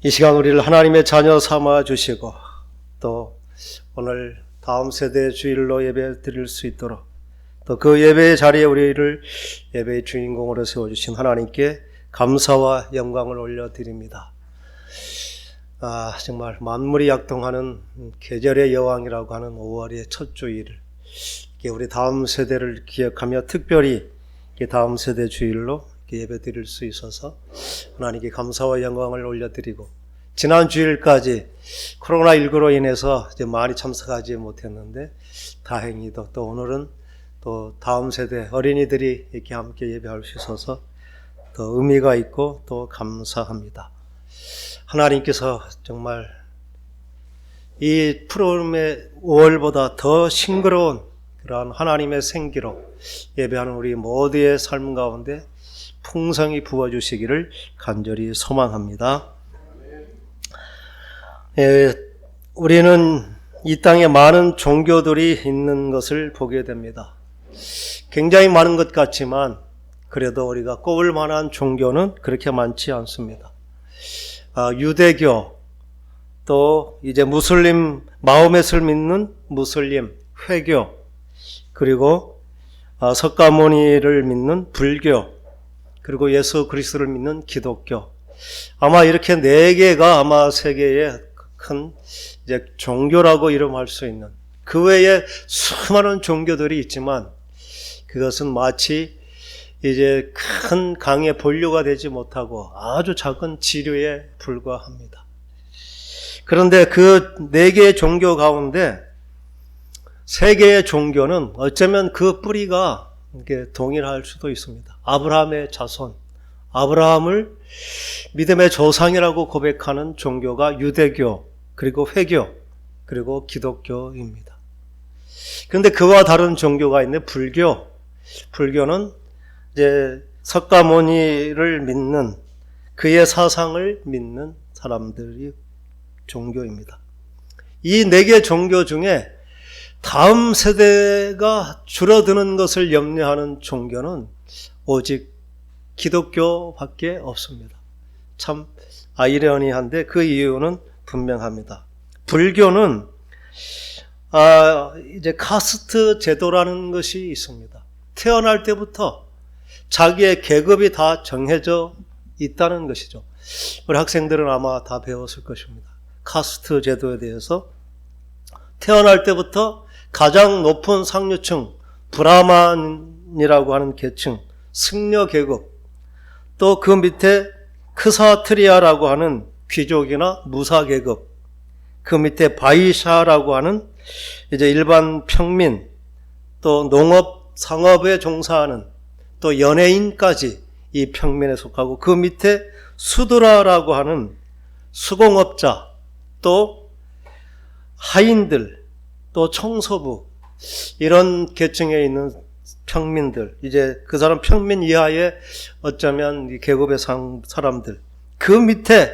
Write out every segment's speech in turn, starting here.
이 시간 우리를 하나님의 자녀 삼아 주시고 또 오늘 다음 세대의 주일로 예배 드릴 수 있도록 또 그 예배의 자리에 우리를 예배의 주인공으로 세워주신 하나님께 감사와 영광을 올려드립니다. 정말 만물이 약동하는 계절의 여왕이라고 하는 5월의 첫 주일, 우리 다음 세대를 기억하며 특별히 다음 세대 주일로 예배 드릴 수 있어서 하나님께 감사와 영광을 올려드리고, 지난 주일까지 코로나19로 인해서 이제 많이 참석하지 못했는데 다행히도 또 오늘은 또 다음 세대 어린이들이 이렇게 함께 예배할 수 있어서 더 의미가 있고 또 감사합니다. 하나님께서 정말 이 프로그램의 5월보다 더 싱그러운 그러한 하나님의 생기로 예배하는 우리 모두의 삶 가운데 풍성히 부어주시기를 간절히 소망합니다. 우리는 이 땅에 많은 종교들이 있는 것을 보게 됩니다. 굉장히 많은 것 같지만 그래도 우리가 꼽을 만한 종교는 그렇게 많지 않습니다. 유대교, 또 이제 무슬림, 마호멧을 믿는 무슬림, 회교, 그리고 석가모니를 믿는 불교, 그리고 예수 그리스도를 믿는 기독교. 아마 이렇게 4개가 아마 세계의 큰 이제 종교라고 이름할 수 있는, 그 외에 수많은 종교들이 있지만 그것은 마치 이제 큰 강의 본류가 되지 못하고 아주 작은 지류에 불과합니다. 그런데 그 4개의 종교 가운데 3개의 종교는 어쩌면 그 뿌리가 이렇게 동일할 수도 있습니다. 아브라함의 자손, 아브라함을 믿음의 조상이라고 고백하는 종교가 유대교, 그리고 회교, 그리고 기독교입니다. 그런데 그와 다른 종교가 있는 불교. 불교는 이제 석가모니를 믿는, 그의 사상을 믿는 사람들이 종교입니다. 이 4개 종교 중에 다음 세대가 줄어드는 것을 염려하는 종교는 오직 기독교밖에 없습니다. 참 아이러니한데 그 이유는 분명합니다. 불교는 이제 카스트 제도라는 것이 있습니다. 태어날 때부터 자기의 계급이 다 정해져 있다는 것이죠. 우리 학생들은 아마 다 배웠을 것입니다. 카스트 제도에 대해서 태어날 때부터 가장 높은 상류층, 브라만이라고 하는 계층, 승려 계급, 또 그 밑에 크사트리아라고 하는 귀족이나 무사 계급, 그 밑에 바이샤라고 하는 이제 일반 평민, 또 농업, 상업에 종사하는 또 연예인까지 이 평민에 속하고, 그 밑에 수드라라고 하는 수공업자, 또 하인들, 또 청소부, 이런 계층에 있는 평민들, 이제 그 사람 평민 이하의 어쩌면 이 계급의 사람들, 그 밑에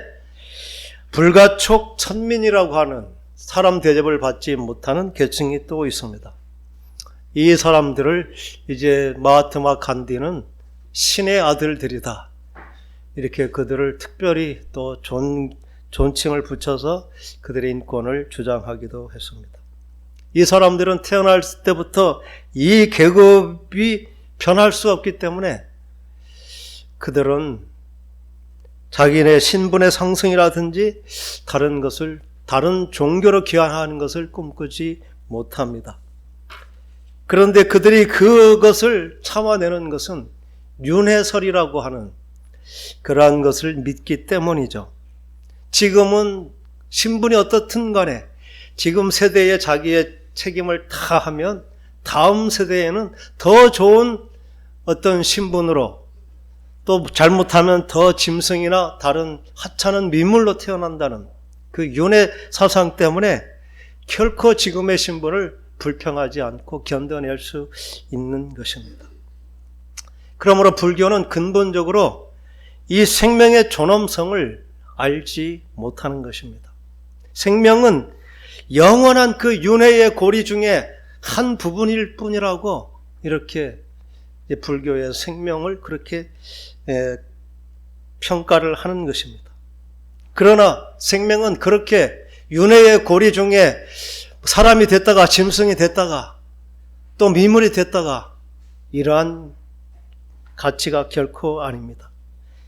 불가촉 천민이라고 하는 사람 대접을 받지 못하는 계층이 또 있습니다. 이 사람들을 이제 마하트마 간디는 신의 아들들이다, 이렇게 그들을 특별히 또 존칭을 붙여서 그들의 인권을 주장하기도 했습니다. 이 사람들은 태어날 때부터 이 계급이 변할 수 없기 때문에 그들은 자기네 신분의 상승이라든지 다른 것을, 다른 종교로 귀환하는 것을 꿈꾸지 못합니다. 그런데 그들이 그것을 참아내는 것은 윤회설이라고 하는 그러한 것을 믿기 때문이죠. 지금은 신분이 어떻든 간에 지금 세대에 자기의 책임을 다하면 다음 세대에는 더 좋은 어떤 신분으로, 또 잘못하면 더 짐승이나 다른 하찮은 민물로 태어난다는 그 윤회 사상 때문에 결코 지금의 신분을 불평하지 않고 견뎌낼 수 있는 것입니다. 그러므로 불교는 근본적으로 이 생명의 존엄성을 알지 못하는 것입니다. 생명은 영원한 그 윤회의 고리 중에 한 부분일 뿐이라고 이렇게 불교의 생명을 그렇게 평가를 하는 것입니다. 그러나 생명은 그렇게 윤회의 고리 중에 사람이 됐다가 짐승이 됐다가 또 미물이 됐다가 이러한 가치가 결코 아닙니다.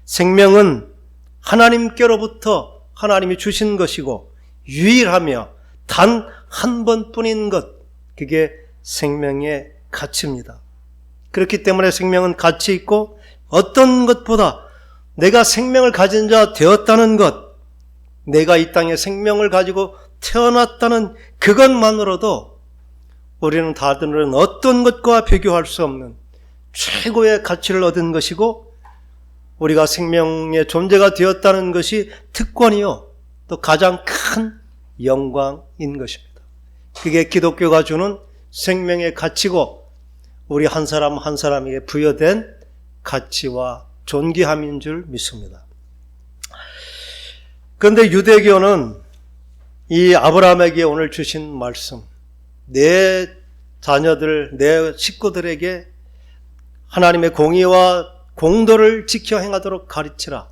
생명은 하나님께로부터 하나님이 주신 것이고 유일하며 단 한 번뿐인 것, 그게 생명의 가치입니다. 그렇기 때문에 생명은 가치 있고 어떤 것보다 내가 생명을 가진 자 되었다는 것, 내가 이 땅에 생명을 가지고 태어났다는 그것만으로도 우리는 다른 어떤 것과 비교할 수 없는 최고의 가치를 얻은 것이고, 우리가 생명의 존재가 되었다는 것이 특권이요 또 가장 큰 영광인 것입니다. 그게 기독교가 주는 생명의 가치고 우리 한 사람 한 사람에게 부여된 가치와 존귀함인 줄 믿습니다. 그런데 유대교는 이 아브라함에게 오늘 주신 말씀, 내 자녀들, 내 식구들에게 하나님의 공의와 공도를 지켜 행하도록 가르치라.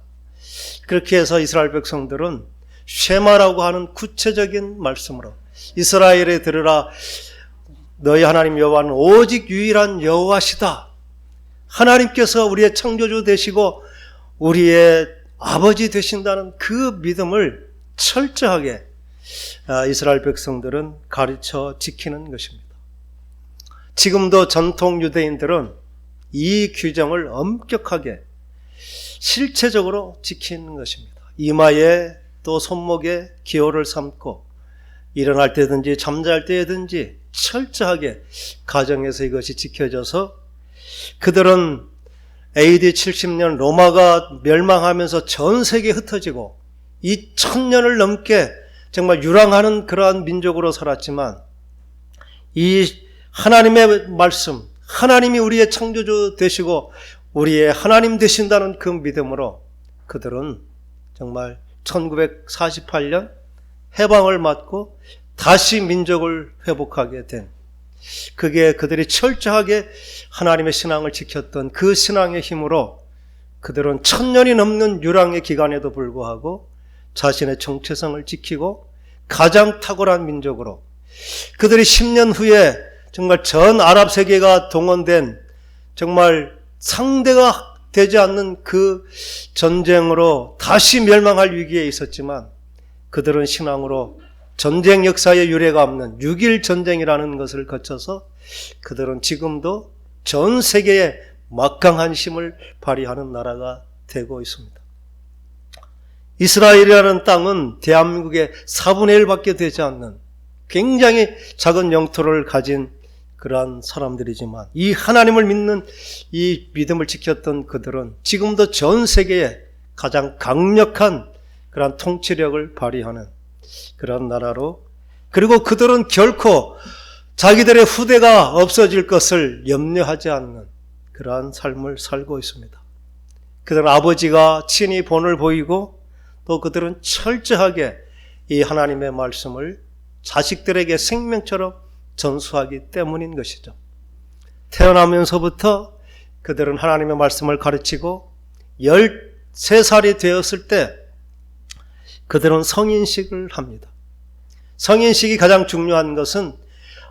그렇게 해서 이스라엘 백성들은 쉐마라고 하는 구체적인 말씀으로 이스라엘에 들으라, 너희 하나님 여호와는 오직 유일한 여호와시다. 하나님께서 우리의 창조주 되시고 우리의 아버지 되신다는 그 믿음을 철저하게 이스라엘 백성들은 가르쳐 지키는 것입니다. 지금도 전통 유대인들은 이 규정을 엄격하게 실체적으로 지키는 것입니다. 이마에 또 손목에 기호를 삼고 일어날 때든지 잠잘 때든지 철저하게 가정에서 이것이 지켜져서, 그들은 AD 70년 로마가 멸망하면서 전 세계에 흩어지고 2000년을 넘게 정말 유랑하는 그러한 민족으로 살았지만, 이 하나님의 말씀, 하나님이 우리의 창조주 되시고 우리의 하나님 되신다는 그 믿음으로 그들은 정말 1948년 해방을 맞고 다시 민족을 회복하게 된, 그게 그들이 철저하게 하나님의 신앙을 지켰던 그 신앙의 힘으로 그들은 1000년이 넘는 유랑의 기간에도 불구하고 자신의 정체성을 지키고 가장 탁월한 민족으로, 그들이 10년 후에 정말 전 아랍 세계가 동원된 정말 상대가 되지 않는 그 전쟁으로 다시 멸망할 위기에 있었지만, 그들은 신앙으로 전쟁 역사의 유례가 없는 6.1 전쟁이라는 것을 거쳐서 그들은 지금도 전 세계에 막강한 힘을 발휘하는 나라가 되고 있습니다. 이스라엘이라는 땅은 대한민국의 4분의 1밖에 되지 않는 굉장히 작은 영토를 가진 그러한 사람들이지만, 이 하나님을 믿는 이 믿음을 지켰던 그들은 지금도 전 세계에 가장 강력한 그러한 통치력을 발휘하는 그런 나라로, 그리고 그들은 결코 자기들의 후대가 없어질 것을 염려하지 않는 그러한 삶을 살고 있습니다. 그들은 아버지가 친히 본을 보이고 또 그들은 철저하게 이 하나님의 말씀을 자식들에게 생명처럼 전수하기 때문인 것이죠. 태어나면서부터 그들은 하나님의 말씀을 가르치고 13살이 되었을 때 그들은 성인식을 합니다. 성인식이 가장 중요한 것은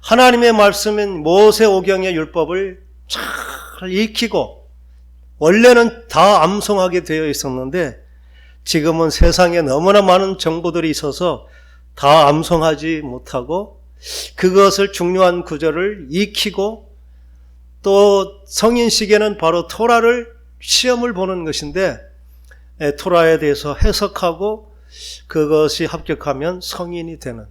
하나님의 말씀인 모세오경의 율법을 잘 익히고, 원래는 다 암송하게 되어 있었는데 지금은 세상에 너무나 많은 정보들이 있어서 다 암송하지 못하고 그것을 중요한 구절을 익히고, 또 성인식에는 바로 토라를 시험을 보는 것인데 토라에 대해서 해석하고 그것이 합격하면 성인이 되는,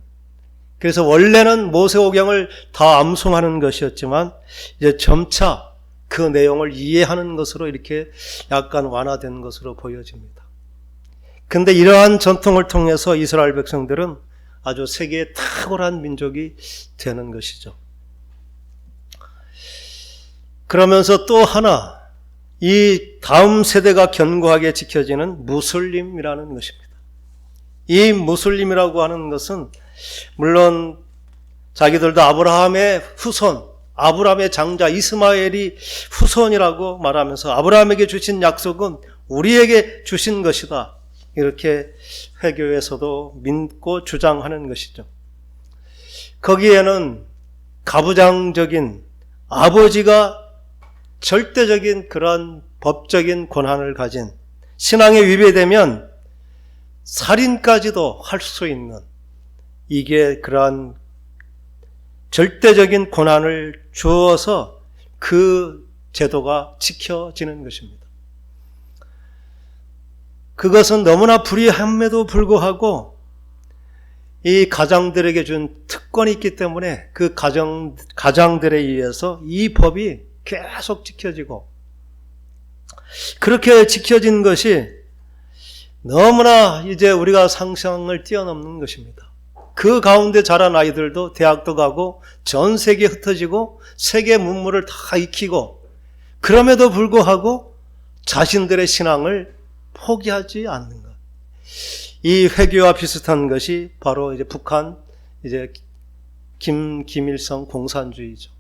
그래서 원래는 모세오경을 다 암송하는 것이었지만 이제 점차 그 내용을 이해하는 것으로 이렇게 약간 완화된 것으로 보여집니다. 그런데 이러한 전통을 통해서 이스라엘 백성들은 아주 세계의 탁월한 민족이 되는 것이죠. 그러면서 또 하나, 이 다음 세대가 견고하게 지켜지는 무슬림이라는 것입니다. 이 무슬림이라고 하는 것은 물론 자기들도 아브라함의 후손, 아브라함의 장자 이스마엘이 후손이라고 말하면서 아브라함에게 주신 약속은 우리에게 주신 것이다. 이렇게 회교에서도 믿고 주장하는 것이죠. 거기에는 가부장적인 아버지가 절대적인 그런 법적인 권한을 가진, 신앙에 위배되면 살인까지도 할 수 있는, 이게 그러한 절대적인 권한을 주어서 그 제도가 지켜지는 것입니다. 그것은 너무나 불의함에도 불구하고 이 가장들에게 준 특권이 있기 때문에 그 가장들에 의해서 이 법이 계속 지켜지고, 그렇게 지켜진 것이 너무나 이제 우리가 상상을 뛰어넘는 것입니다. 그 가운데 자란 아이들도 대학도 가고 전 세계에 흩어지고 세계 문물을 다 익히고, 그럼에도 불구하고 자신들의 신앙을 포기하지 않는 것. 이 회교와 비슷한 것이 바로 이제 북한 이제 김일성 공산주의죠.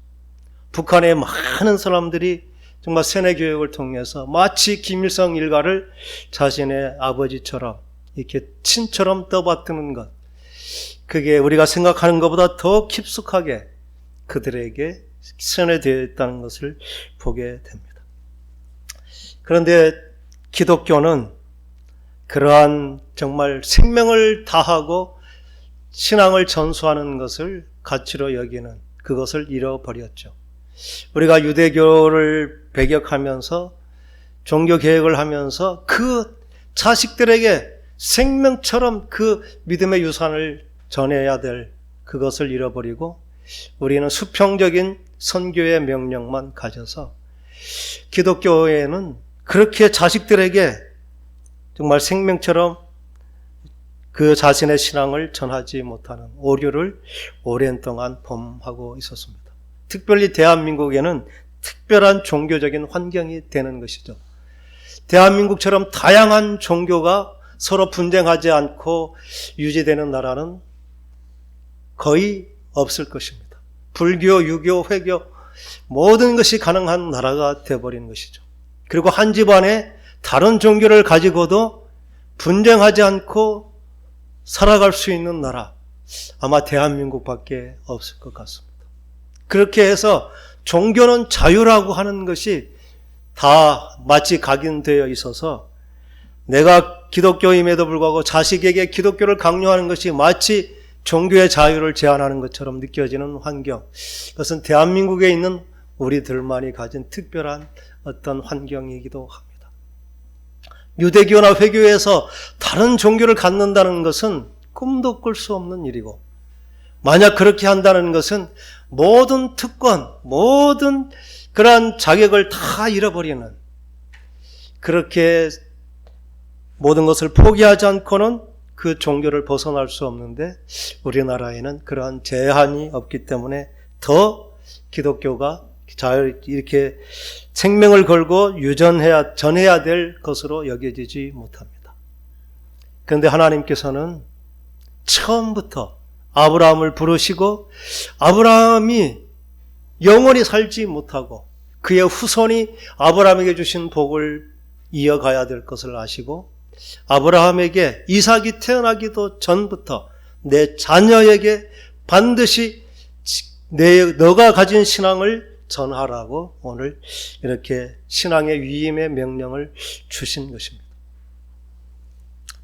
북한의 많은 사람들이 정말 세뇌 교육을 통해서 마치 김일성 일가를 자신의 아버지처럼 이렇게 친처럼 떠받드는 것, 그게 우리가 생각하는 것보다 더 깊숙하게 그들에게 세뇌되어 있다는 것을 보게 됩니다. 그런데 기독교는 그러한 정말 생명을 다하고 신앙을 전수하는 것을 가치로 여기는 그것을 잃어버렸죠. 우리가 유대교를 배격하면서 종교 개혁을 하면서 그 자식들에게 생명처럼 그 믿음의 유산을 전해야 될 그것을 잃어버리고, 우리는 수평적인 선교의 명령만 가져서 기독교에는 그렇게 자식들에게 정말 생명처럼 그 자신의 신앙을 전하지 못하는 오류를 오랜 동안 범하고 있었습니다. 특별히 대한민국에는 특별한 종교적인 환경이 되는 것이죠. 대한민국처럼 다양한 종교가 서로 분쟁하지 않고 유지되는 나라는 거의 없을 것입니다. 불교, 유교, 회교 모든 것이 가능한 나라가 되어버린 것이죠. 그리고 한 집안에 다른 종교를 가지고도 분쟁하지 않고 살아갈 수 있는 나라, 아마 대한민국밖에 없을 것 같습니다. 그렇게 해서 종교는 자유라고 하는 것이 다 마치 각인되어 있어서 내가 기독교임에도 불구하고 자식에게 기독교를 강요하는 것이 마치 종교의 자유를 제한하는 것처럼 느껴지는 환경, 그것은 대한민국에 있는 우리들만이 가진 특별한 어떤 환경이기도 합니다. 유대교나 회교에서 다른 종교를 갖는다는 것은 꿈도 꿀 수 없는 일이고, 만약 그렇게 한다는 것은 모든 특권, 모든 그러한 자격을 다 잃어버리는, 그렇게 모든 것을 포기하지 않고는 그 종교를 벗어날 수 없는데, 우리나라에는 그러한 제한이 없기 때문에 더 기독교가 이렇게 생명을 걸고 전해야 될 것으로 여겨지지 못합니다. 그런데 하나님께서는 처음부터 아브라함을 부르시고, 아브라함이 영원히 살지 못하고 그의 후손이 아브라함에게 주신 복을 이어가야 될 것을 아시고, 아브라함에게 이삭이 태어나기도 전부터 내 자녀에게 반드시 너가 가진 신앙을 전하라고 오늘 이렇게 신앙의 위임의 명령을 주신 것입니다.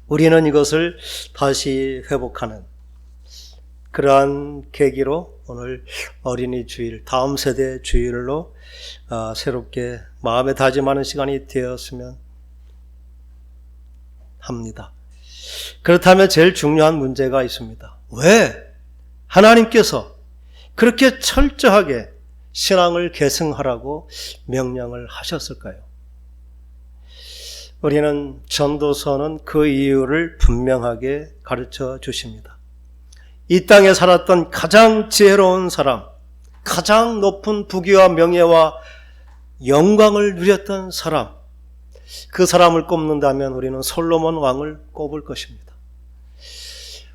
우리는 이것을 다시 회복하는 그러한 계기로 오늘 어린이 주일, 다음 세대 주일로 새롭게 마음에 다짐하는 시간이 되었으면 합니다. 그렇다면 제일 중요한 문제가 있습니다. 왜 하나님께서 그렇게 철저하게 신앙을 계승하라고 명령을 하셨을까요? 우리는 전도서는 그 이유를 분명하게 가르쳐 주십니다. 이 땅에 살았던 가장 지혜로운 사람, 가장 높은 부귀와 명예와 영광을 누렸던 사람, 그 사람을 꼽는다면 우리는 솔로몬 왕을 꼽을 것입니다.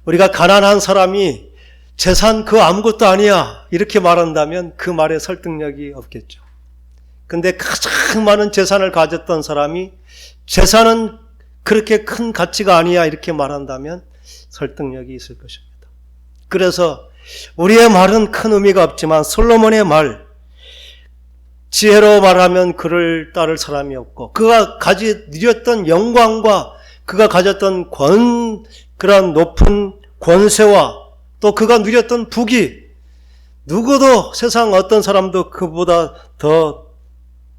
우리가 가난한 사람이 재산 그 아무것도 아니야 이렇게 말한다면 그 말에 설득력이 없겠죠. 근데 가장 많은 재산을 가졌던 사람이 재산은 그렇게 큰 가치가 아니야 이렇게 말한다면 설득력이 있을 것입니다. 그래서 우리의 말은 큰 의미가 없지만 솔로몬의 말, 지혜로 말하면 그를 따를 사람이 없고 그가 누렸던 영광과 그가 가졌던 그런 높은 권세와 또 그가 누렸던 부귀, 누구도 세상 어떤 사람도 그보다 더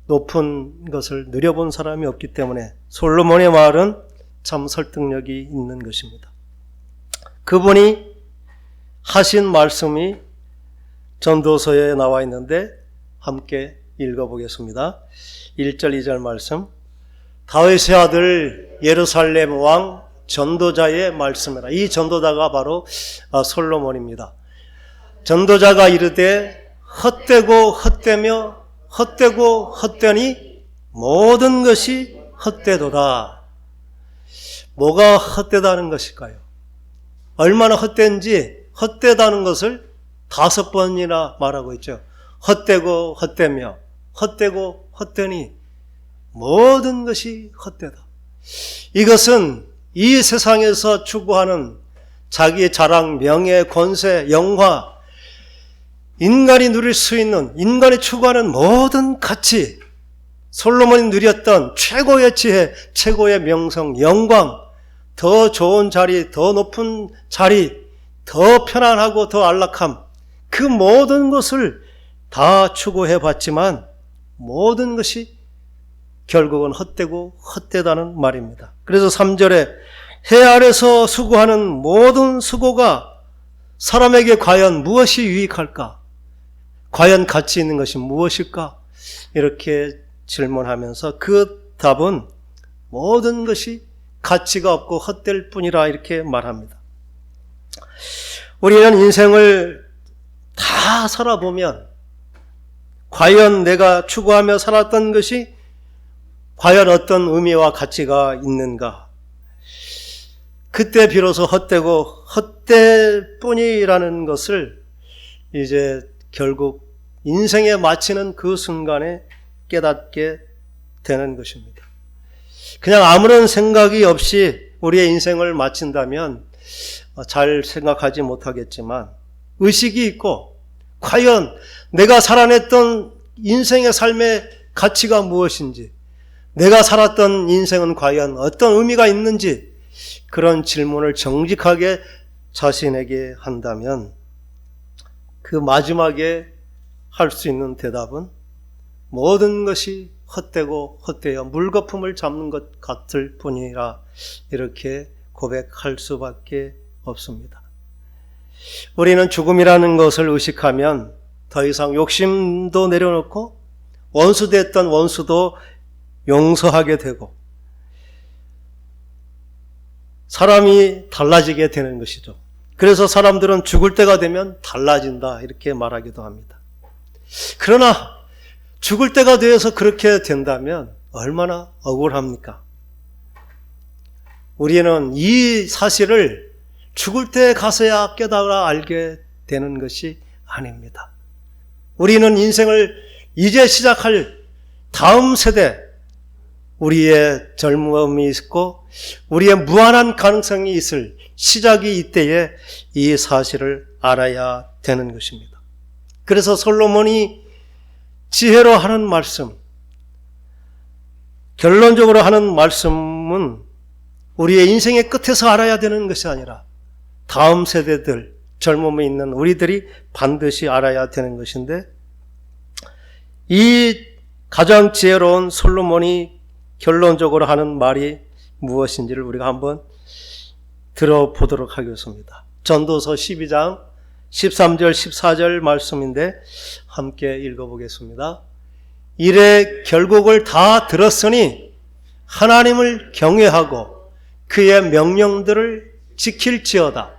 높은 것을 누려본 사람이 없기 때문에 솔로몬의 말은 참 설득력이 있는 것입니다. 그분이 하신 말씀이 전도서에 나와 있는데 함께 읽어보겠습니다. 1절 2절 말씀. 다윗의 아들 예루살렘 왕 전도자의 말씀이라. 이 전도자가 바로 솔로몬입니다. 전도자가 이르되 헛되고 헛되며 헛되고 헛되니 모든 것이 헛되도다. 뭐가 헛되다는 것일까요? 얼마나 헛된지 헛되다는 것을 5번이나 말하고 있죠. 헛되고 헛되며 헛되고 헛되니 모든 것이 헛되다. 이것은 이 세상에서 추구하는 자기의 자랑, 명예, 권세, 영화, 인간이 누릴 수 있는, 인간이 추구하는 모든 가치, 솔로몬이 누렸던 최고의 지혜, 최고의 명성, 영광, 더 좋은 자리, 더 높은 자리, 더 편안하고 더 안락함, 그 모든 것을 다 추구해 봤지만 모든 것이 결국은 헛되고 헛되다는 말입니다. 그래서 3절에 해 아래서 수고하는 모든 수고가 사람에게 과연 무엇이 유익할까? 과연 가치 있는 것이 무엇일까? 이렇게 질문하면서 그 답은 모든 것이 가치가 없고 헛될 뿐이라 이렇게 말합니다. 우리는 인생을 다 살아보면 과연 내가 추구하며 살았던 것이 과연 어떤 의미와 가치가 있는가? 그때 비로소 헛되고 헛될 뿐이라는 것을 이제 결국 인생에 마치는 그 순간에 깨닫게 되는 것입니다. 그냥 아무런 생각이 없이 우리의 인생을 마친다면 잘 생각하지 못하겠지만 의식이 있고 과연 내가 살아냈던 인생의 삶의 가치가 무엇인지, 내가 살았던 인생은 과연 어떤 의미가 있는지 그런 질문을 정직하게 자신에게 한다면 그 마지막에 할 수 있는 대답은 모든 것이 헛되고 헛되어 물거품을 잡는 것 같을 뿐이라 이렇게 고백할 수밖에 없습니다. 우리는 죽음이라는 것을 의식하면 더 이상 욕심도 내려놓고 원수됐던 원수도 용서하게 되고 사람이 달라지게 되는 것이죠. 그래서 사람들은 죽을 때가 되면 달라진다 이렇게 말하기도 합니다. 그러나 죽을 때가 되어서 그렇게 된다면 얼마나 억울합니까? 우리는 이 사실을 죽을 때 가서야 깨달아 알게 되는 것이 아닙니다. 우리는 인생을 이제 시작할 다음 세대, 우리의 젊음이 있고 우리의 무한한 가능성이 있을 시작이 이때에 이 사실을 알아야 되는 것입니다. 그래서 솔로몬이 지혜로 하는 말씀, 결론적으로 하는 말씀은 우리의 인생의 끝에서 알아야 되는 것이 아니라 다음 세대들, 젊음이 있는 우리들이 반드시 알아야 되는 것인데, 이 가장 지혜로운 솔로몬이 결론적으로 하는 말이 무엇인지를 우리가 한번 들어보도록 하겠습니다. 전도서 12장 13절 14절 말씀인데 함께 읽어보겠습니다. 이래 결국을 다 들었으니 하나님을 경외하고 그의 명령들을 지킬지어다.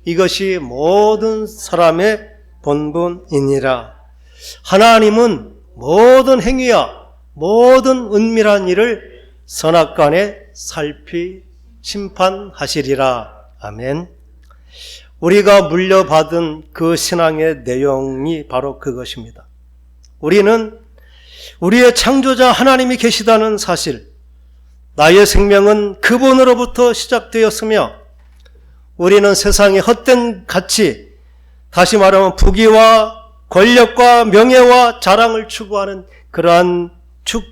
이것이 모든 사람의 본분이니라. 하나님은 모든 행위와 모든 은밀한 일을 선악간에 살피 심판하시리라. 아멘. 우리가 물려받은 그 신앙의 내용이 바로 그것입니다. 우리는 우리의 창조자 하나님이 계시다는 사실, 나의 생명은 그분으로부터 시작되었으며 우리는 세상의 헛된 가치, 다시 말하면 부귀와 권력과 명예와 자랑을 추구하는 그러한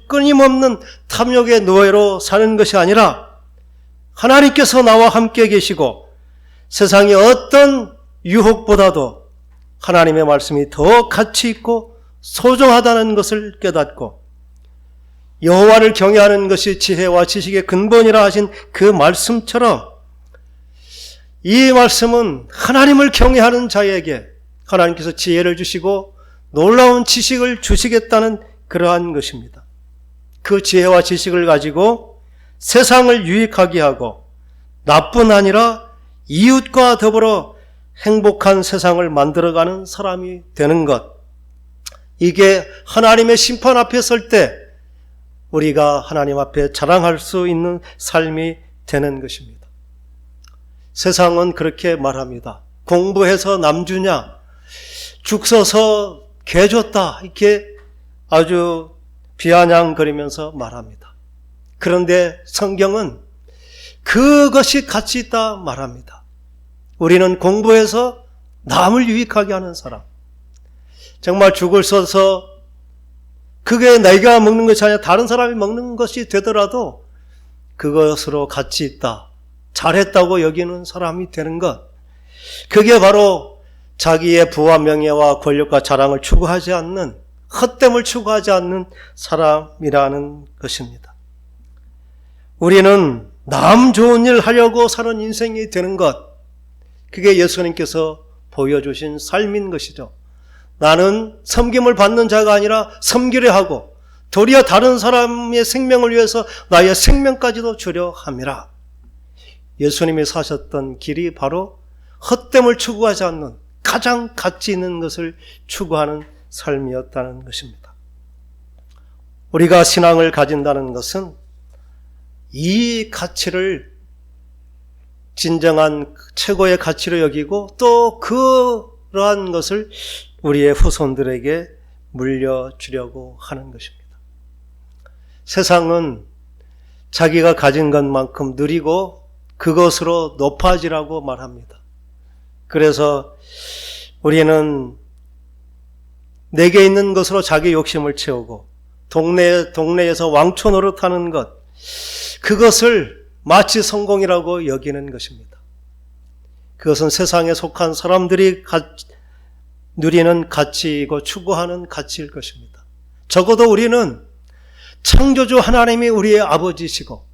끊임없는 탐욕의 노예로 사는 것이 아니라 하나님께서 나와 함께 계시고 세상의 어떤 유혹보다도 하나님의 말씀이 더 가치 있고 소중하다는 것을 깨닫고 여호와를 경외하는 것이 지혜와 지식의 근본이라 하신 그 말씀처럼 이 말씀은 하나님을 경외하는 자에게 하나님께서 지혜를 주시고 놀라운 지식을 주시겠다는 그러한 것입니다. 그 지혜와 지식을 가지고 세상을 유익하게 하고 나뿐 아니라 이웃과 더불어 행복한 세상을 만들어가는 사람이 되는 것. 이게 하나님의 심판 앞에 설 때 우리가 하나님 앞에 자랑할 수 있는 삶이 되는 것입니다. 세상은 그렇게 말합니다. 공부해서 남주냐, 죽 서서 개 줬다, 이렇게 아주 비아냥거리면서 말합니다. 그런데 성경은 그것이 가치 있다 말합니다. 우리는 공부해서 남을 유익하게 하는 사람, 정말 죽을 써서 그게 내가 먹는 것이 아니라 다른 사람이 먹는 것이 되더라도 그것으로 가치 있다, 잘했다고 여기는 사람이 되는 것, 그게 바로 자기의 부와 명예와 권력과 자랑을 추구하지 않는, 헛됨을 추구하지 않는 사람이라는 것입니다. 우리는 남 좋은 일 하려고 사는 인생이 되는 것, 그게 예수님께서 보여주신 삶인 것이죠. 나는 섬김을 받는 자가 아니라 섬기려 하고 도리어 다른 사람의 생명을 위해서 나의 생명까지도 주려 함이라. 예수님이 사셨던 길이 바로 헛됨을 추구하지 않는 가장 가치 있는 것을 추구하는 삶이었다는 것입니다. 우리가 신앙을 가진다는 것은 이 가치를 진정한 최고의 가치로 여기고 또 그러한 것을 우리의 후손들에게 물려주려고 하는 것입니다. 세상은 자기가 가진 것만큼 누리고 그것으로 높아지라고 말합니다. 그래서 우리는 내게 있는 것으로 자기 욕심을 채우고 동네에서 왕초 노릇하는 것, 그것을 마치 성공이라고 여기는 것입니다. 그것은 세상에 속한 사람들이 누리는 가치이고 추구하는 가치일 것입니다. 적어도 우리는 창조주 하나님이 우리의 아버지시고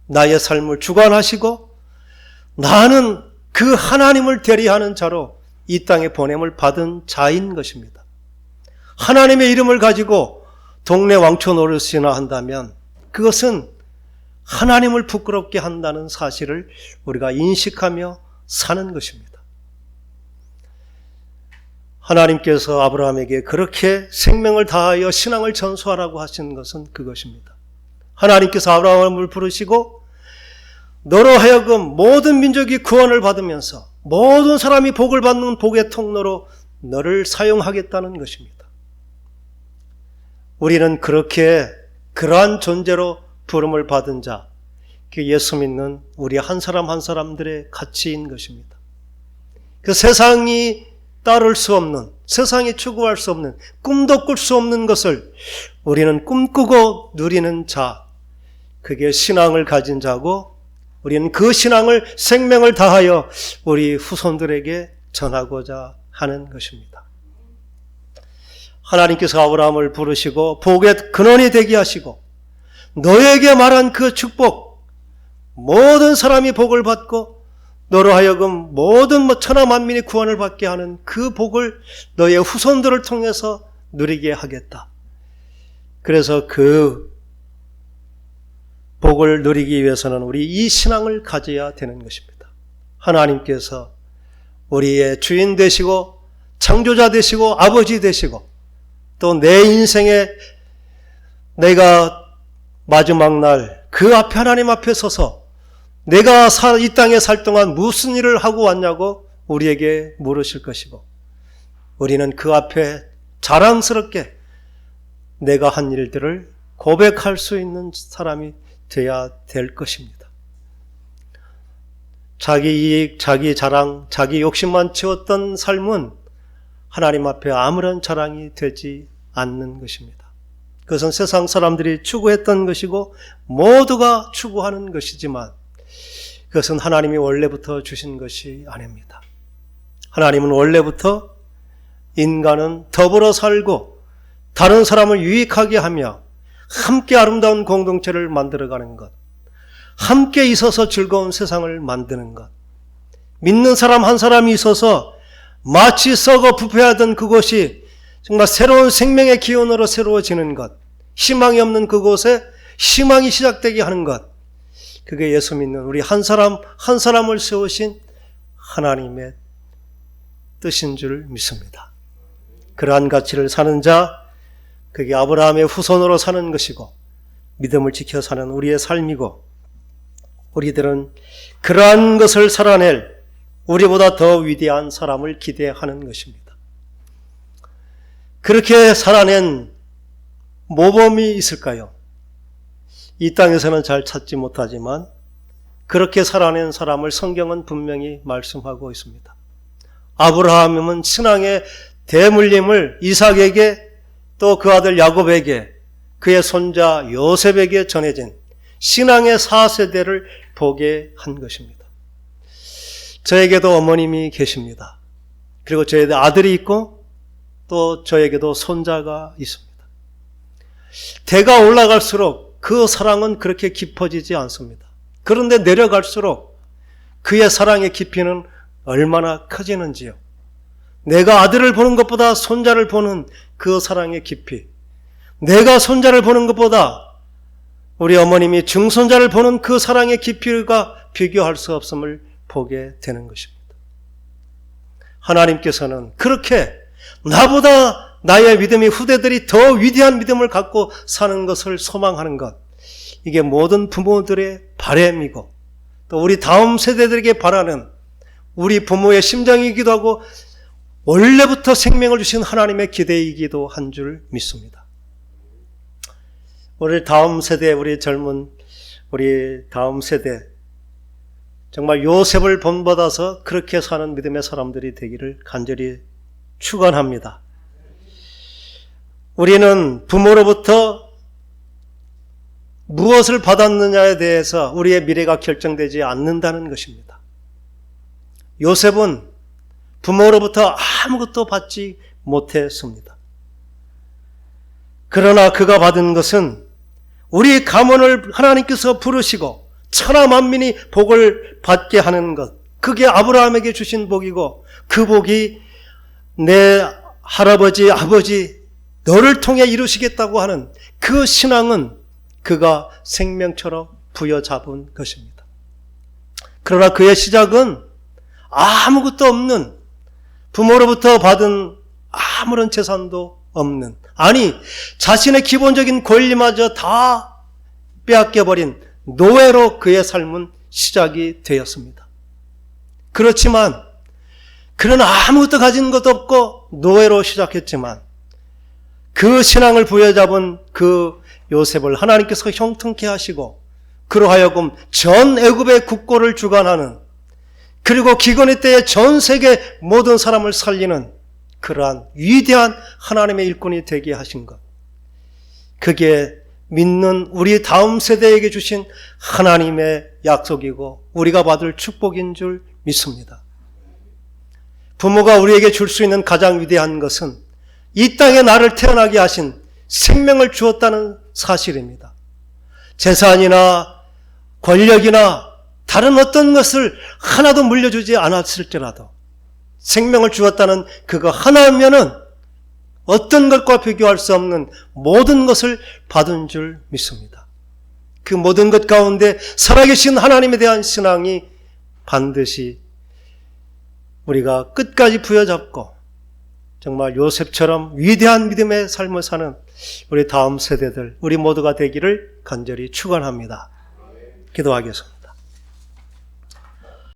나의 삶을 주관하시고 나는 그 하나님을 대리하는 자로 이 땅에 보냄을 받은 자인 것입니다. 하나님의 이름을 가지고 동네 왕초 노릇이나 한다면 그것은 하나님을 부끄럽게 한다는 사실을 우리가 인식하며 사는 것입니다. 하나님께서 아브라함에게 그렇게 생명을 다하여 신앙을 전수하라고 하신 것은 그것입니다. 하나님께서 아브라함을 부르시고 너로 하여금 모든 민족이 구원을 받으면서 모든 사람이 복을 받는 복의 통로로 너를 사용하겠다는 것입니다. 우리는 그렇게 그러한 존재로 부름을 받은 자, 그 예수 믿는 우리 한 사람 한 사람들의 가치인 것입니다. 그 세상이 따를 수 없는, 세상이 추구할 수 없는, 꿈도 꿀 수 없는 것을 우리는 꿈꾸고 누리는 자, 그게 신앙을 가진 자고 우리는 그 신앙을 생명을 다하여 우리 후손들에게 전하고자 하는 것입니다. 하나님께서 아브라함을 부르시고 복의 근원이 되게 하시고 너에게 말한 그 축복, 모든 사람이 복을 받고 너로 하여금 모든 천하 만민이 구원을 받게 하는 그 복을 너의 후손들을 통해서 누리게 하겠다. 그래서 그 복을 누리기 위해서는 우리 이 신앙을 가져야 되는 것입니다. 하나님께서 우리의 주인 되시고 창조자 되시고 아버지 되시고 또 내 인생에 내가 마지막 날 그 앞에 하나님 앞에 서서 내가 이 땅에 살 동안 무슨 일을 하고 왔냐고 우리에게 물으실 것이고 우리는 그 앞에 자랑스럽게 내가 한 일들을 고백할 수 있는 사람이 돼야 될 것입니다. 자기 이익, 자기 자랑, 자기 욕심만 채웠던 삶은 하나님 앞에 아무런 자랑이 되지 않는 것입니다. 그것은 세상 사람들이 추구했던 것이고 모두가 추구하는 것이지만 그것은 하나님이 원래부터 주신 것이 아닙니다. 하나님은 원래부터 인간은 더불어 살고 다른 사람을 유익하게 하며 함께 아름다운 공동체를 만들어가는 것, 함께 있어서 즐거운 세상을 만드는 것, 믿는 사람 한 사람이 있어서 마치 썩어 부패하던 그곳이 정말 새로운 생명의 기운으로 새로워지는 것, 희망이 없는 그곳에 희망이 시작되게 하는 것, 그게 예수 믿는 우리 한 사람 한 사람을 세우신 하나님의 뜻인 줄 믿습니다. 그러한 가치를 사는 자, 그게 아브라함의 후손으로 사는 것이고 믿음을 지켜 사는 우리의 삶이고, 우리들은 그러한 것을 살아낼 우리보다 더 위대한 사람을 기대하는 것입니다. 그렇게 살아낸 모범이 있을까요? 이 땅에서는 잘 찾지 못하지만 그렇게 살아낸 사람을 성경은 분명히 말씀하고 있습니다. 아브라함은 신앙의 대물림을 이삭에게 또 그 아들 야곱에게 그의 손자 요셉에게 전해진 신앙의 4세대를 보게 한 것입니다. 저에게도 어머님이 계십니다. 그리고 저에게 아들이 있고 또 저에게도 손자가 있습니다. 대가 올라갈수록 그 사랑은 그렇게 깊어지지 않습니다. 그런데 내려갈수록 그의 사랑의 깊이는 얼마나 커지는지요. 내가 아들을 보는 것보다 손자를 보는 그 사랑의 깊이, 내가 손자를 보는 것보다 우리 어머님이 증손자를 보는 그 사랑의 깊이가 비교할 수 없음을 보게 되는 것입니다. 하나님께서는 그렇게 나보다 나의 믿음이 후대들이 더 위대한 믿음을 갖고 사는 것을 소망하는 것, 이게 모든 부모들의 바람이고 또 우리 다음 세대들에게 바라는 우리 부모의 심정이기도 하고 원래부터 생명을 주신 하나님의 기대이기도 한 줄 믿습니다. 우리 다음 세대, 우리 젊은 우리 다음 세대, 정말 요셉을 본받아서 그렇게 사는 믿음의 사람들이 되기를 간절히 축원합니다. 우리는 부모로부터 무엇을 받았느냐에 대해서 우리의 미래가 결정되지 않는다는 것입니다. 요셉은 부모로부터 아무것도 받지 못했습니다. 그러나 그가 받은 것은 우리 가문을 하나님께서 부르시고 천하 만민이 복을 받게 하는 것, 그게 아브라함에게 주신 복이고 그 복이 내 할아버지, 아버지 너를 통해 이루시겠다고 하는 그 신앙은 그가 생명처럼 부여잡은 것입니다. 그러나 그의 시작은 아무것도 없는, 부모로부터 받은 아무런 재산도 없는, 아니 자신의 기본적인 권리마저 다 빼앗겨버린 노예로 그의 삶은 시작이 되었습니다. 그렇지만 그는 아무것도 가진 것도 없고 노예로 시작했지만 그 신앙을 부여잡은 그 요셉을 하나님께서 형통케 하시고 그로 하여금 전 애굽의 국고를 주관하는, 그리고 기근의 때에 전 세계 모든 사람을 살리는 그러한 위대한 하나님의 일꾼이 되게 하신 것, 그게 믿는 우리 다음 세대에게 주신 하나님의 약속이고 우리가 받을 축복인 줄 믿습니다. 부모가 우리에게 줄 수 있는 가장 위대한 것은 이 땅에 나를 태어나게 하신 생명을 주었다는 사실입니다. 재산이나 권력이나 다른 어떤 것을 하나도 물려주지 않았을지라도 생명을 주었다는 그거 하나면은 어떤 것과 비교할 수 없는 모든 것을 받은 줄 믿습니다. 그 모든 것 가운데 살아계신 하나님에 대한 신앙이 반드시 우리가 끝까지 부여잡고 정말 요셉처럼 위대한 믿음의 삶을 사는 우리 다음 세대들, 우리 모두가 되기를 간절히 축원합니다. 기도하겠습니다.